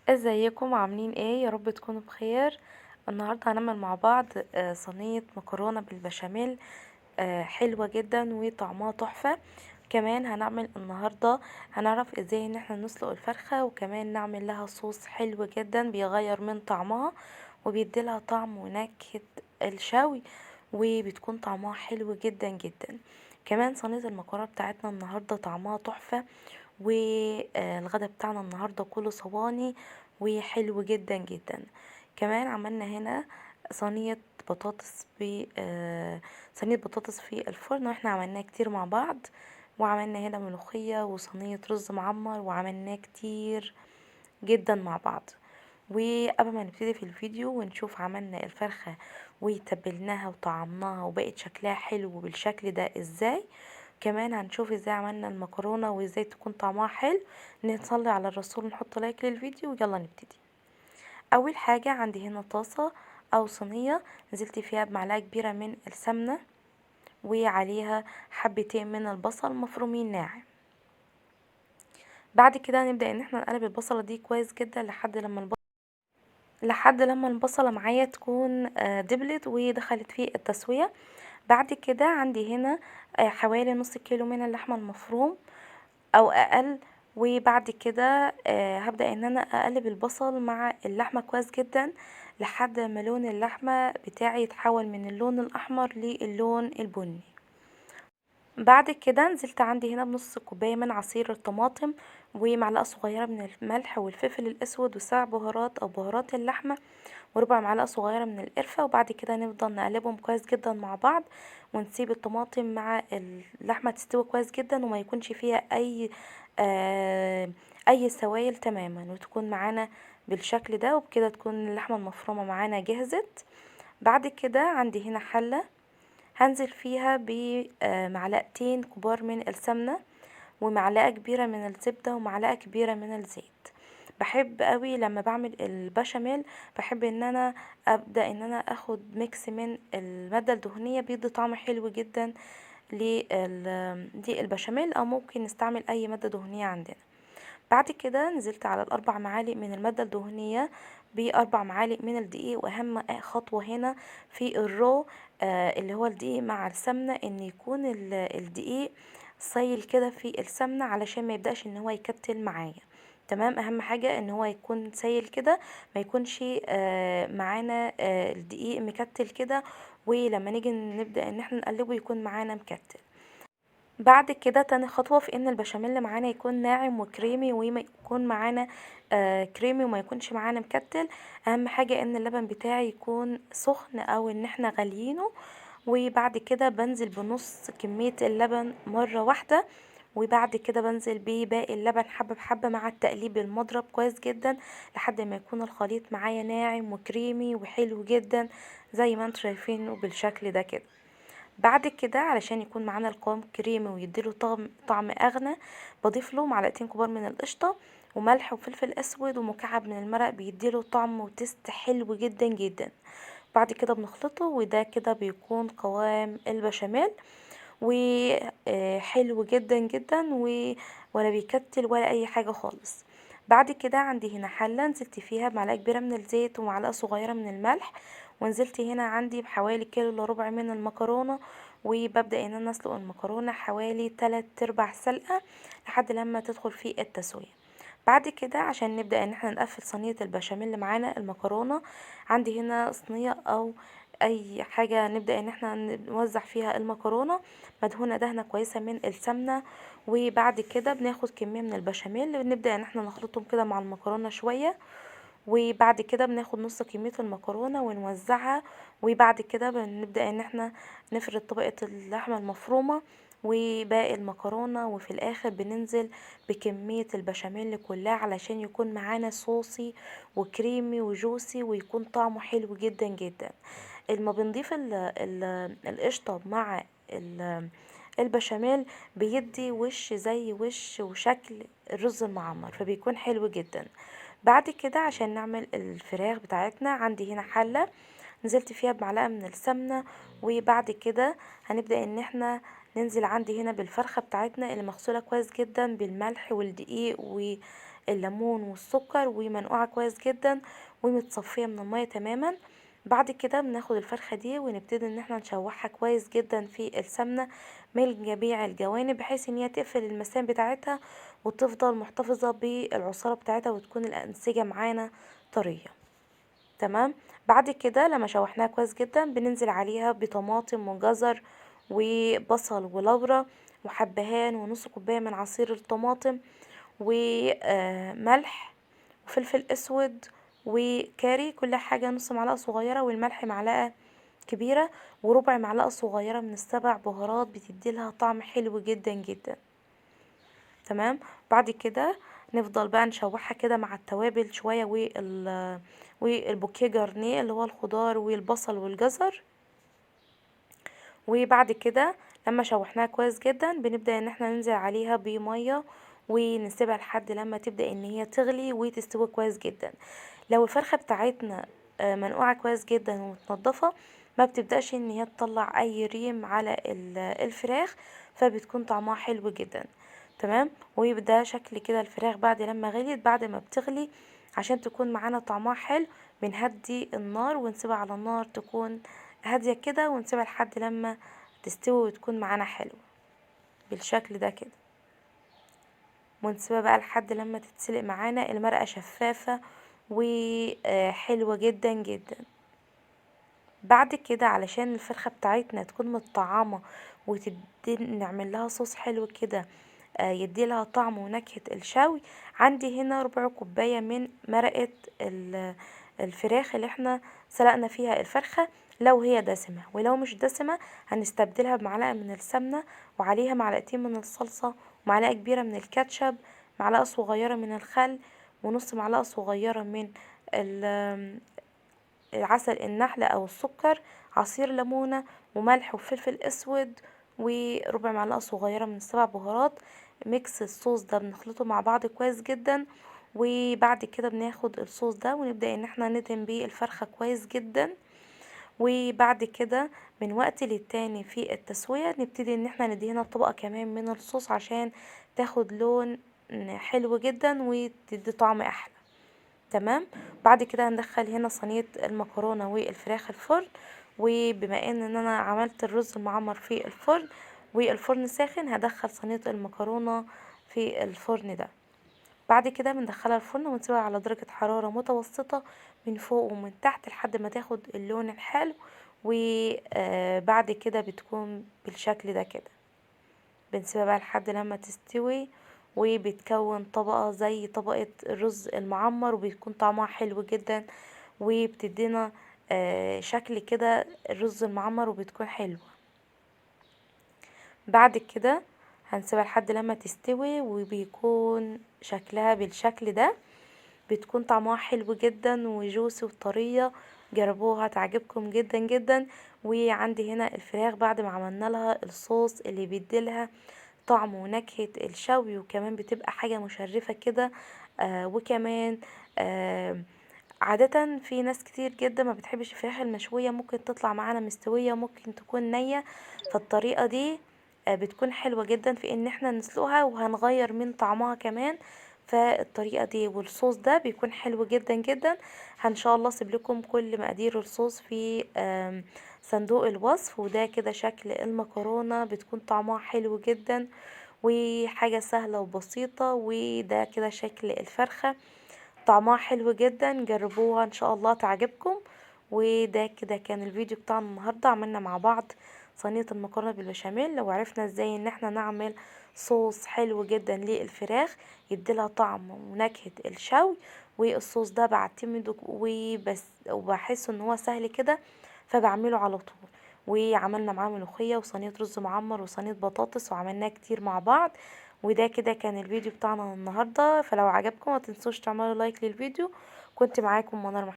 ازيكم عاملين ايه؟ يا رب تكونوا بخير. النهارده هنعمل مع بعض صينيه مكرونه بالبشاميل حلوه جدا وطعمها تحفه. كمان هنعمل النهارده هنعرف ازاي ان احنا نسلق الفرخه، وكمان نعمل لها صوص حلو جدا بيغير من طعمها وبيديلها طعم ونكهه الشوي، وبتكون طعمها حلو جدا جدا. كمان صينيه المكرونه بتاعتنا النهارده طعمها تحفه، والغدا بتاعنا النهارده كله صواني وحلو جدا جدا. كمان عملنا هنا صينية بطاطس ب صينية بطاطس في الفرن، واحنا عملناه كتير مع بعض. وعملنا هنا ملوخية وصينية رز معمر، وعملناه كتير جدا مع بعض. وقبل ما نبتدي في الفيديو ونشوف عملنا الفرخة وتبلناها وطعمناها وبقت شكلها حلو بالشكل ده ازاي، كمان هنشوف ازاي عملنا المكرونة وازاي تكون طعمها حلو، نصلي على الرسول ونحط لايك للفيديو ويلا نبتدي. اول حاجة عندي هنا طاسة او صينية، نزلت فيها بمعلقة كبيرة من السمنة وعليها حبتين من البصل مفرومين ناعم. بعد كده نبدأ ان احنا نقلب البصلة دي كويس جدا لحد لما البصلة معايا تكون دبلت ودخلت في التسوية. بعد كده عندي هنا حوالي نص كيلو من اللحمة المفروم او اقل. وبعد كده هبدأ ان انا اقلب البصل مع اللحمة كويس جدا لحد ما لون اللحمة بتاعي يتحول من اللون الاحمر للون البني. بعد كده نزلت عندي هنا بنص كوباية من عصير الطماطم، ومعلقة صغيرة من الملح والفلفل الاسود وسبع بهارات او بهارات اللحمة، وربع معلقة صغيرة من القرفة. وبعد كده نفضل نقلبهم كويس جدا مع بعض، ونسيب الطماطم مع اللحمة تستوي كويس جدا وما يكونش فيها اي سوائل تماما، وتكون معانا بالشكل ده. وبكده تكون اللحمة المفرومة معانا جهزت. بعد كده عندي هنا حلة هنزل فيها بمعلقتين كبار من السمنة، ومعلقة كبيرة من الزبدة، ومعلقة كبيرة من الزيت. بحب قوي لما بعمل البشاميل، بحب ان انا ابدا ان انا اخد ميكس من المادة الدهنية، بيدي طعم حلو جدا للبشاميل، او ممكن نستعمل اي مادة دهنية عندنا. بعد كده نزلت على الاربع معالق من المادة الدهنية باربع معالق من الدقيق. واهم خطوة هنا في الرو اللي هو الدقيق مع السمنة، ان يكون الدقيق سايل كده في السمنة علشان ما يبدأش ان هو يكتل معايا. تمام، اهم حاجة ان هو يكون سايل كده، ما يكونش معانا الدقيق مكتل كده، ولما نيجي نبدأ ان احنا نقلبه يكون معانا مكتل. بعد كده تاني خطوة في ان البشاميل معانا يكون ناعم وكريمي، وما يكون معانا كريمي وما يكونش معانا مكتل. اهم حاجة ان اللبن بتاعي يكون سخن او ان احنا غاليينه. وبعد كده بنزل بنص كمية اللبن مرة واحدة، وبعد كده بنزل بباقي اللبن حبة بحبة مع التقليب المضرب كويس جدا لحد ما يكون الخليط معايا ناعم وكريمي وحلو جدا زي ما انتوا شايفينه بالشكل ده كده. بعد كده علشان يكون معانا القوام كريمي ويديله طعم اغنى، بضيف له معلقتين كبار من القشطه وملح وفلفل اسود ومكعب من المرق، بيديله طعم وتست حلو جدا جدا. بعد كده بنخلطه، وده كده بيكون قوام البشاميل، وحلو جدا جدا ولا بيكتل ولا اي حاجة خالص. بعد كده عندي هنا حلة نزلت فيها بمعلقة كبيرة من الزيت ومعلقة صغيرة من الملح، ونزلت هنا عندي بحوالي كيلو الا ربع من المكرونة. وببدأ ان انا اسلق المكرونة حوالي 3/4 سلقة لحد لما تدخل في التسوية. بعد كده عشان نبدأ ان احنا نقفل صينية البشاميل اللي معانا المكرونة، عندي هنا صينية او اي حاجة نبدأ ان احنا نوزع فيها المكرونة مدهونة دهنة كويسة من السمنة. وبعد كده بناخد كمية من البشاميل ونبدأ ان احنا نخلطهم كده مع المكرونة شوية، وبعد كده بناخد نص كمية المكرونة ونوزعها. وبعد كده بنبدأ ان احنا نفرد طبقة اللحمة المفرومة وباقي المكرونة، وفي الاخر بننزل بكمية البشاميل كلها علشان يكون معانا صوصي وكريمي وجوسي ويكون طعمه حلو جدا جدا. لما بنضيف القشطة مع البشاميل بيدي وش زي وش وشكل الرز المعمر، فبيكون حلو جدا. بعد كده عشان نعمل الفراخ بتاعتنا عندي هنا حلة نزلت فيها بمعلقة من السمنة. وبعد كده هنبدأ ان احنا ننزل عندي هنا بالفرخة بتاعتنا اللي مغسولة كويس جدا بالملح والدقيق الليمون والسكر ومنقوعة كويس جدا ومتصفية من المية تماما. بعد كده بناخد الفرخة دي ونبتدي ان احنا نشوحها كويس جدا في السمنة من جميع الجوانب، بحيث ان هي تقفل المسام بتاعتها وتفضل محتفظة بالعصارة بتاعتها وتكون الأنسجة معانا طرية. تمام. بعد كده لما شوحناها كويس جدا بننزل عليها بطماطم وجزر وبصل ولورا وحبهان ونص كوباية من عصير الطماطم وملح وفلفل اسود وكاري، كل حاجة نص معلقة صغيرة، والملح معلقة كبيرة، وربع معلقة صغيرة من السبع بهارات بتديلها طعم حلو جدا جدا. تمام. بعد كده نفضل بقى نشوحها كده مع التوابل شوية والبوكيه جرنيه اللي هو الخضار والبصل والجزر. وبعد كده لما شوحناها كويس جدا بنبدأ ان احنا ننزل عليها بمية ونسيبها لحد لما تبدأ ان هي تغلي وتستوي كويس جدا. لو الفرخة بتاعتنا منقوعة كويس جدا ومتنضفة ما بتبدأش ان هي تطلع اي ريم على الفراخ، فبتكون طعمها حلو جدا. تمام. ويبقى شكل كده الفراخ بعد لما غليت. بعد ما بتغلي عشان تكون معانا طعمها حلو بنهدي النار ونسيبها على النار تكون هادية كده، ونسيبها لحد لما تستوي وتكون معانا حلوة بالشكل ده كده. ونسيبها بقى لحد لما تتسلق معانا المرقة شفافة وحلوة جدا جدا. بعد كده علشان الفرخة بتاعتنا تكون متطعمة وتبتدي نعمل لها صوص حلو كده يدي لها طعم ونكهة الشوي، عندي هنا ربع كوباية من مرقة الفراخ اللي احنا سلقنا فيها الفرخة، لو هي دسمة. ولو مش دسمة هنستبدلها بمعلقة من السمنة وعليها معلقتين من الصلصة ومعلقة كبيرة من الكاتشب، معلقة صغيرة من الخل، ونص معلقة صغيرة من عسل النحل او السكر، عصير ليمونة وملح وفلفل اسود وربع معلقة صغيرة من السبع بهارات. ميكس الصوص ده بنخلطه مع بعض كويس جدا. وبعد كده بناخد الصوص ده ونبدأ ان احنا ندهن بيه الفرخة كويس جدا. وبعد كده من وقت للتاني في التسوية نبتدي ان احنا ندهنها طبقة كمان من الصوص عشان تاخد لون حلو جدا وتدي طعم احلى. تمام. بعد كده هندخل هنا صينية المكرونة والفراخ الفرن. وبما ان انا عملت الرز المعمر في الفرن والفرن ساخن هدخل صينية المكرونة في الفرن ده. بعد كده بندخلها الفرن ونسيبها على درجة حرارة متوسطة من فوق ومن تحت لحد ما تاخد اللون الحلو. وبعد كده بتكون بالشكل ده كده بنسيبها بقى لحد لما تستوي، وبتكون طبقة زي طبقة الرز المعمر وبيكون طعمها حلو جدا وبتدينا شكل كده الرز المعمر وبتكون حلوة. بعد كده هنسيبها لحد لما تستوي وبيكون شكلها بالشكل ده، بتكون طعمها حلو جدا وجوسي وطرية. جربوها تعجبكم جدا جدا. وعندي هنا الفراخ بعد ما عملنا لها الصوص اللي بيديلها طعم ونكهة الشوي، وكمان بتبقى حاجة مشرفة كده. وكمان عادة في ناس كتير جدا ما بتحبش الفراخ المشوية، ممكن تطلع معانا مستوية ممكن تكون نية. فالطريقة دي بتكون حلوة جدا في ان احنا نسلقها وهنغير من طعمها كمان. فالطريقة دي والصوص ده بيكون حلو جدا جدا. ان شاء الله اسيب لكم كل مقادير الصوص في صندوق الوصف. وده كده شكل المكرونة بتكون طعمها حلو جدا وحاجة سهلة وبسيطة. وده كده شكل الفرخة طعمها حلو جدا. جربوها ان شاء الله تعجبكم. وده كده كان الفيديو بتاعنا النهاردة. عملنا مع بعض صينية المكرونة بالبشاميل، لو عرفنا ازاي ان احنا نعمل صوص حلو جدا للفراخ يديلها طعم ونكهة الشوي. والصوص ده بعتمده وبس وبحس ان هو سهل كده فبعمله على طول. وعملنا معاه ملوخية وصينية رز معمر وصينية بطاطس وعملناه كتير مع بعض. وده كده كان الفيديو بتاعنا النهاردة. فلو عجبكم ما تنسوش تعملوا لايك للفيديو. كنت معاكم منار